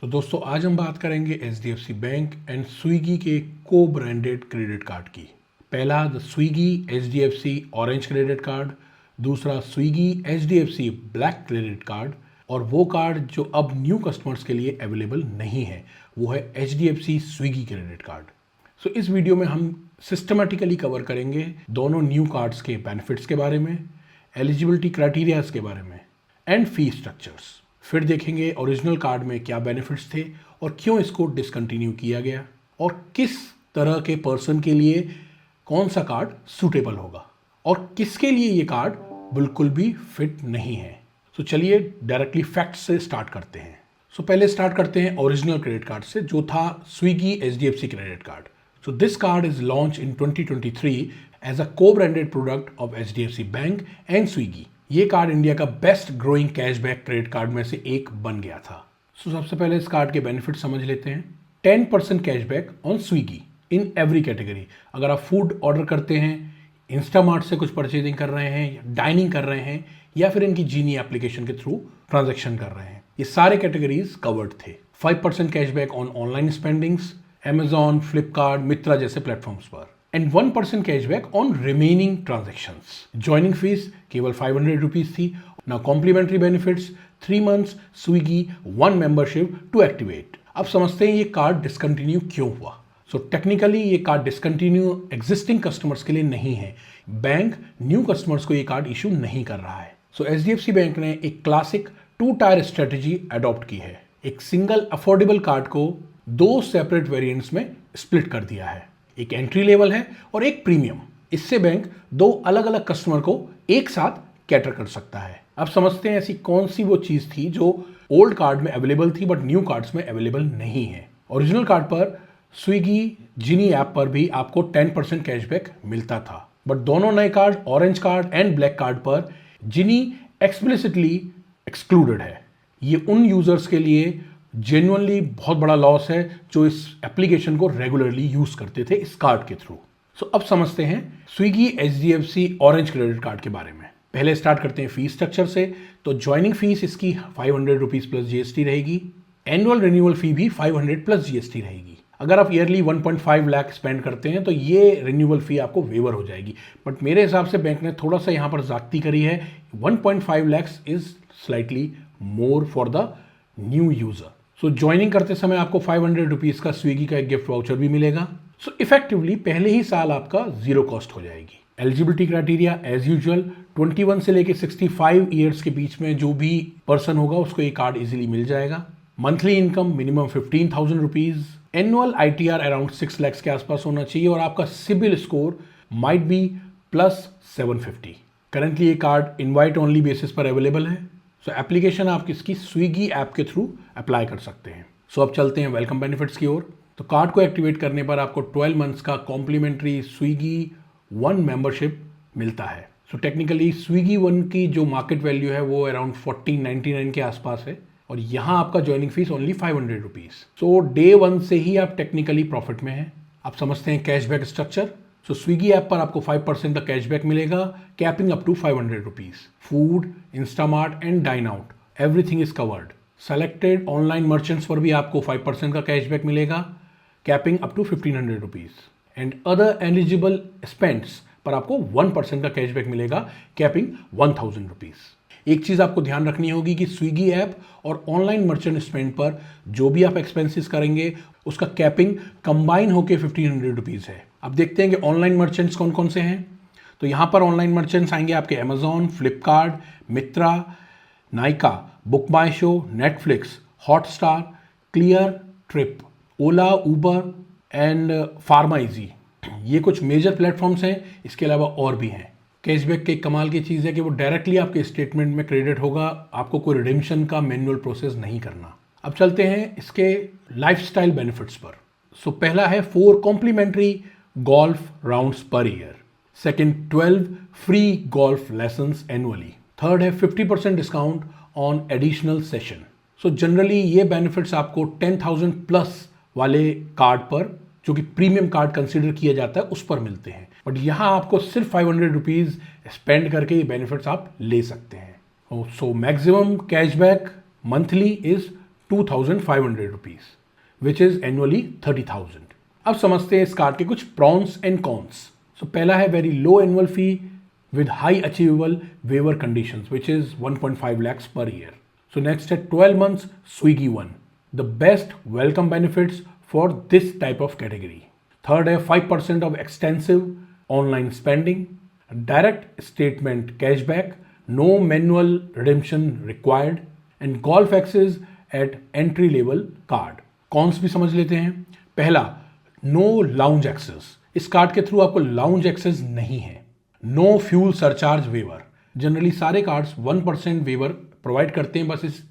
तो दोस्तों आज हम बात करेंगे एचडीएफसी बैंक एंड स्विगी के को ब्रांडेड क्रेडिट कार्ड की। पहला the Swiggy HDFC orange credit card, दूसरा Swiggy HDFC black credit card और वो कार्ड जो अब न्यू कस्टमर्स के लिए अवेलेबल नहीं है वो है एचडीएफसी स्विगी क्रेडिट कार्ड। सो इस वीडियो में हम सिस्टमेटिकली कवर करेंगे दोनों न्यू कार्ड्स के बेनिफिट्स के बारे में, एलिजिबिलिटी क्राइटेरियाज के बारे में एंड फी स्ट्रक्चर्स। फिर देखेंगे ओरिजिनल कार्ड में क्या बेनिफिट्स थे और क्यों इसको डिसकंटिन्यू किया गया और किस तरह के पर्सन के लिए कौन सा कार्ड सूटेबल होगा और किसके लिए ये कार्ड बिल्कुल भी फिट नहीं है। तो चलिए डायरेक्टली फैक्ट्स से स्टार्ट करते हैं। सो पहले स्टार्ट करते हैं ओरिजिनल क्रेडिट कार्ड से जो था Swiggy HDFC credit card. So this card is launch in 2023 as a co branded product of HDFC bank and Swiggy. ये कार्ड इंडिया का best growing cashback credit card में से एक बन गया था। सो सबसे पहले इस कार्ड के बेनिफिट समझ लेते हैं। 10% cashback on Swiggy in every category. अगर आप फूड ऑर्डर करते हैं, इंस्टामार्ट से कुछ परचेजिंग कर रहे हैं, डाइनिंग कर रहे हैं या फिर इनकी जीनी एप्लीकेशन के थ्रू ट्रांजैक्शन कर रहे हैं, ये सारे कैटेगरीज कवर्ड थे। 5% cashback on online spendings, Amazon, Flipkart, Myntra जैसे प्लेटफॉर्म्स पर and 1% cashback on remaining transactions. Joining fee केवल 500 रुपीज थी। ना complimentary benefits, 3 months Swiggy 1 membership to activate. अब समझते हैं ये कार्ड डिसकंटिन्यू क्यों हुआ। सो टेक्निकली ये कार्ड डिसकंटिन्यू एग्जिस्टिंग कस्टमर्स के लिए नहीं है। बैंक न्यू कस्टमर्स को ये कार्ड इशू नहीं कर रहा है। सो एचडीएफसी बैंक ने एक क्लासिक 2 टायर स्ट्रेटेजी अडॉप्ट की है। एक सिंगल अफोर्डेबल कार्ड को 2 सेपरेट वेरिएंट्स में स्प्लिट कर दिया है। एक एंट्री लेवल है और एक प्रीमियम। इससे बैंक 2 अलग अलग कस्टमर को एक साथ कैटर कर सकता है। अब समझते हैं ऐसी कौन सी वो चीज थी जो ओल्ड कार्ड में अवेलेबल थी बट न्यू कार्ड्स में अवेलेबल नहीं है। ओरिजिनल कार्ड पर स्विगी जिनी ऐप पर भी आपको 10% कैशबैक मिलता था, बट दोनों नए card orange card and black card पर जिनी एक्सप्लिसिटली एक्सक्लूडेड है। ये उन यूजर्स के लिए जेन्युइनली बहुत बड़ा लॉस है जो इस एप्लीकेशन को रेगुलरली यूज करते थे इस कार्ड के थ्रू। सो अब समझते हैं Swiggy HDFC orange credit card के बारे में। पहले स्टार्ट करते हैं फीस स्ट्रक्चर से। तो ज्वाइनिंग फीस इसकी 500 रुपीज प्लस जीएसटी रहेगी। एनुअल रिन्यूअल फी भी 500 प्लस जीएसटी रहेगी। अगर आप ईयरली 1.5 लाख स्पेंड करते हैं तो ये रिन्यूअल फी आपको वेवर हो जाएगी, बट मेरे हिसाब से बैंक ने थोड़ा सा यहाँ पर ज्यादती करी है। 1.5 lakhs is slightly more for the new user. So joining करते समय आपको 500 रुपीज का स्विगी का एक गिफ्ट वाउचर भी मिलेगा। सो इफेक्टिवली पहले ही साल आपका जीरो कॉस्ट हो जाएगी। एलिजिबिलिटी क्राइटेरिया एज यूजुअल 21 से लेके 65 ईयर्स के बीच में जो भी पर्सन होगा उसको ये कार्ड इजीली मिल जाएगा। Monthly income minimum 15,000 rupees. Annual ITR around 6 lakhs के आसपास होना चाहिए और आपका CIBIL score might be plus 750। Currently ये कार्ड इनवाइट ओनली बेसिस पर अवेलेबल है। सो एप्लीकेशन आप किसकी स्विगी ऐप के थ्रू अप्लाई कर सकते हैं। सो अब चलते हैं वेलकम बेनिफिट्स की ओर। तो कार्ड को एक्टिवेट करने पर आपको 12 months का कॉम्प्लीमेंट्री स्विगी 1 मेंबरशिप मिलता है। सो टेक्निकली स्विगी 1 की जो मार्केट वैल्यू है वो अराउंड 1499 के आसपास है और यहाँ आपका ज्वाइनिंग फीस ओनली 500 रुपीज। सो डे 1 से ही आप टेक्निकली प्रॉफिट में हैं। आप समझते हैं cashback structure. So Swiggy app पर आपको 5% का कैशबैक मिलेगा, capping up to 500 rupees. Food, Instamart and dine out everything is covered. Selected online merchants पर भी आपको 5% का कैशबैक मिलेगा, capping up to 1500 rupees. And other eligible spends पर आपको 1% का कैशबैक मिलेगा, कैपिंग 1000 रुपीज। एक चीज आपको ध्यान रखनी होगी कि स्विगी ऐप और ऑनलाइन मर्चेंट स्पेंड पर जो भी आप एक्सपेंसेस करेंगे उसका कैपिंग कंबाइन होकर 1500 रुपीज है। अब देखते हैं कि ऑनलाइन मर्चेंट्स कौन कौन से हैं। तो यहाँ पर ऑनलाइन मर्चेंट्स आएंगे आपके Amazon, Flipkart, Myntra, Nykaa, BookMyShow, Netflix, Hotstar, Cleartrip, Ola, Uber and PharmEasy. ये कुछ मेजर प्लेटफॉर्म्स हैं, इसके अलावा और भी हैं। कैशबैक के कमाल की चीज़ है कि वो डायरेक्टली आपके स्टेटमेंट में क्रेडिट होगा, आपको कोई रिडेम्पशन का मैनुअल प्रोसेस नहीं करना। अब चलते हैं इसके लाइफस्टाइल बेनिफिट्स पर। सो पहला है 4 complimentary golf rounds per year. Second 12 free golf lessons annually. Third है 50% discount on additional session. So generally ये बेनिफिट्स आपको 10,000 प्लस वाले कार्ड पर, जो कि प्रीमियम कार्ड कंसिडर किया जाता है, उस पर मिलते हैं, बट यहाँ आपको सिर्फ 500 रुपीज स्पेंड करके ये बेनिफिट्स आप ले सकते हैं। So maximum cashback monthly is ₹2,500 which is annually 30,000। अब समझते हैं इस कार्ड के कुछ प्रॉन्स एंड कॉन्स। सो पहला है very low annual fee with high achievable waiver conditions, which is 1.5 lakhs per year. So next at 12 months, Swiggy one, the best welcome benefits for this type of category. Third है 5% of extensive online spending, direct statement cashback, no manual redemption required, and golf access at entry level card. Cons भी समझ लेते हैं। पहला, no lounge access. इस card के through आपको lounge access नहीं है। No fuel surcharge waiver, generally सारे कार्ड्स 1% वेवर प्रोवाइड करते हैं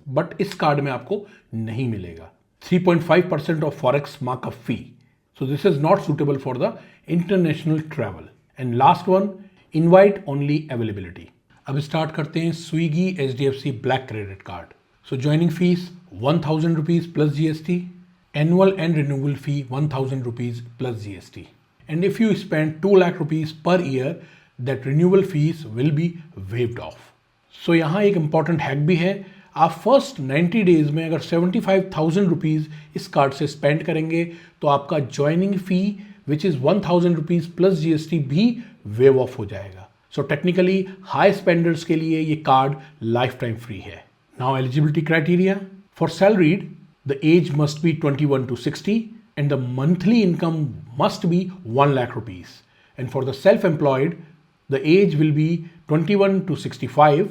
बट इस कार्ड में आपको नहीं मिलेगा। 3.5% of forex markup fee, so this is not suitable for the international travel. And last one, invite only availability. अब स्टार्ट करते हैं Swiggy HDFC black credit card. So joining fees ₹1,000 plus GST, annual and renewal fee ₹1,000 plus GST, and if you spend ₹2 lakh per year that renewal fees will be waived off. So यहाँ एक important hack भी है। आप first 90 days में अगर ₹75,000 इस card से spend करेंगे तो आपका joining fee which is ₹1,000 plus GST भी वेव ऑफ हो जाएगा। सो टेक्निकली हाई स्पेंडर्स के लिए ये कार्ड लाइफ टाइम फ्री है। Now eligibility criteria for salaried, the age must be 21 to 60 and the monthly income must be ₹1 lakh, and for the self-employed the age will be 21 to 65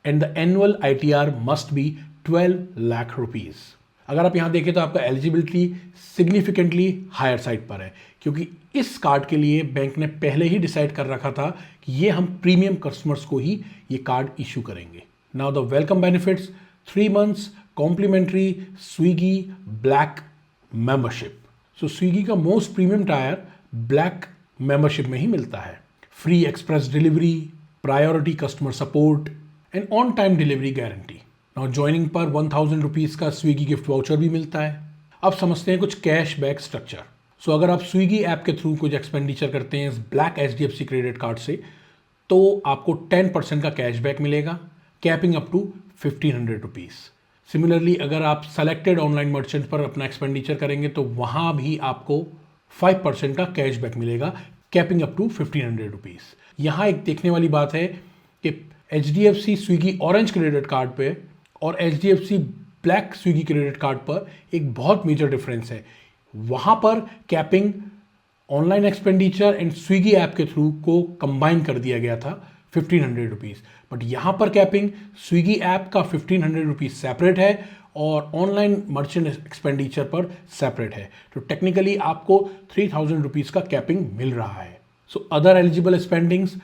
and the annual ITR must be ₹12 lakh. अगर आप यहाँ देखें तो आपका eligibility significantly higher side पर है, क्योंकि इस कार्ड के लिए बैंक ने पहले ही डिसाइड कर रखा था कि ये हम प्रीमियम कस्टमर्स को ही ये कार्ड इशू करेंगे। Now the welcome benefits, 3 months complimentary Swiggy black membership. So Swiggy का most premium tier black membership में ही मिलता है। Free express delivery, priority customer support and on time delivery guarantee. Now joining पर ₹1,000 का स्विगी गिफ्ट वाउचर भी मिलता है। अब समझते हैं कुछ कैश बैक स्ट्रक्चर। सो अगर आप स्विगी ऐप के थ्रू कुछ एक्सपेंडिचर करते हैं इस ब्लैक HDFC क्रेडिट कार्ड से तो आपको 10% का कैशबैक मिलेगा, कैपिंग अप टू ₹1,500। सिमिलरली अगर आप सेलेक्टेड ऑनलाइन मर्चेंट पर अपना एक्सपेंडिचर करेंगे तो वहाँ भी आपको 5% का कैशबैक मिलेगा, कैपिंग अप टू ₹1,500। यहाँ एक देखने वाली बात है कि HDFC Swiggy orange credit card पे और HDFC black Swiggy credit card पर एक बहुत मेजर डिफरेंस है। वहाँ पर capping online expenditure and Swiggy app के थ्रू को कंबाइन कर दिया गया था ₹1,500, बट यहाँ पर कैपिंग स्विगी ऐप का ₹1,500 सेपरेट है और ऑनलाइन मर्चेंट एक्सपेंडिचर पर सेपरेट है। तो टेक्निकली आपको ₹3,000 का कैपिंग मिल रहा है। So other eligible spendings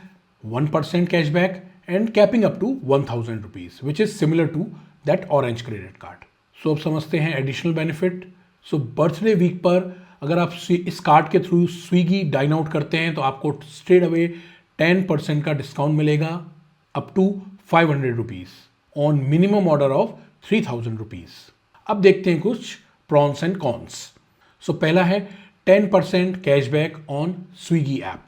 1% cashback and capping up to ₹1,000 which is similar to that orange credit card. So अब समझते हैं additional benefit. So birthday week पर अगर आप इस कार्ड के थ्रू स्विगी डाइन आउट करते हैं तो आपको स्ट्रेट अवे 10% का डिस्काउंट मिलेगा up to ₹500 on minimum order of ₹3,000। अब देखते हैं कुछ प्रॉन्स एंड कॉन्स। सो पहला है 10% cashback on Swiggy app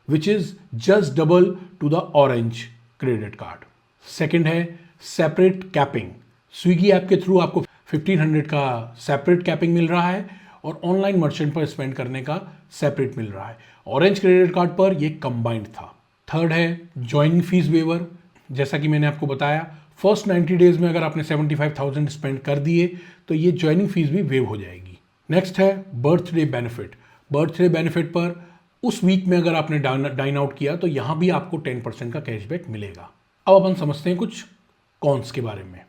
which is just double two the orange credit card. Second है सेपरेट कैपिंग, स्विगी ऐप के थ्रू आपको 1,500 का सेपरेट कैपिंग मिल रहा है और ऑनलाइन मर्चेंट पर स्पेंड करने का सेपरेट मिल रहा है। ऑरेंज क्रेडिट कार्ड पर यह कंबाइंड था। थर्ड है ज्वाइनिंग फीस वेवर, जैसा कि मैंने आपको बताया फर्स्ट 90 डेज में अगर आपने 75,000 स्पेंड कर दिए तो ये ज्वाइनिंग फीस भी वेव हो जाएगी। नेक्स्ट है बर्थडे बेनिफिट। बर्थडे बेनिफिट पर उस वीक में अगर आपने डाइन आउट किया तो यहाँ भी आपको 10% का कैशबैक मिलेगा। अब अपन समझते हैं कुछ कॉन्स के बारे में।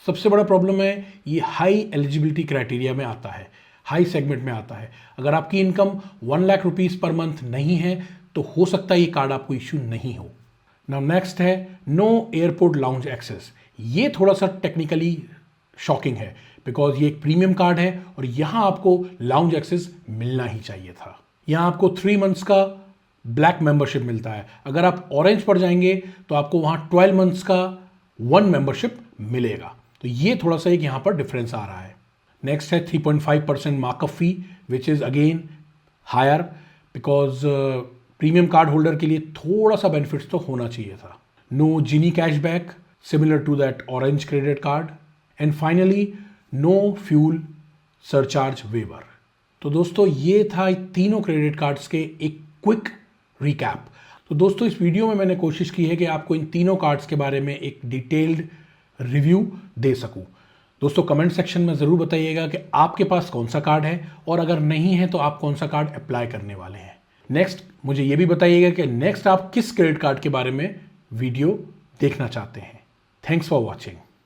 सबसे बड़ा प्रॉब्लम है ये हाई एलिजिबिलिटी क्राइटेरिया में आता है, हाई सेगमेंट में आता है। अगर आपकी income 1 lakh rupees per month नहीं है तो हो सकता है ये कार्ड आपको इश्यू नहीं हो। नाउ नेक्स्ट है नो एयरपोर्ट लाउंज एक्सेस। ये थोड़ा सा टेक्निकली शॉकिंग है बिकॉज ये एक प्रीमियम कार्ड है और यहाँ आपको लाउंज एक्सेस मिलना ही चाहिए था। यहाँ आपको 3 months का ब्लैक मेंबरशिप मिलता है। अगर आप ऑरेंज पर जाएंगे तो आपको वहाँ 12 months का 1 मेंबरशिप मिलेगा। तो ये थोड़ा सा एक यहाँ पर डिफरेंस आ रहा है। नेक्स्ट है 3.5% markup fee which is again higher because premium card holder के लिए थोड़ा सा बेनिफिट्स तो होना चाहिए था। No Genie cashback similar to that orange credit card. And finally no fuel surcharge waiver. तो दोस्तों ये था तीनों क्रेडिट कार्ड्स के एक क्विक रिकैप। तो दोस्तों इस वीडियो में मैंने कोशिश की है कि आपको इन तीनों कार्ड्स के बारे में एक डिटेल्ड रिव्यू दे सकूं। दोस्तों कमेंट सेक्शन में ज़रूर बताइएगा कि आपके पास कौन सा कार्ड है और अगर नहीं है तो आप कौन सा कार्ड अप्लाई करने वाले हैं। नेक्स्ट मुझे ये भी बताइएगा कि नेक्स्ट आप किस क्रेडिट कार्ड के बारे में वीडियो देखना चाहते हैं। Thanks for watching.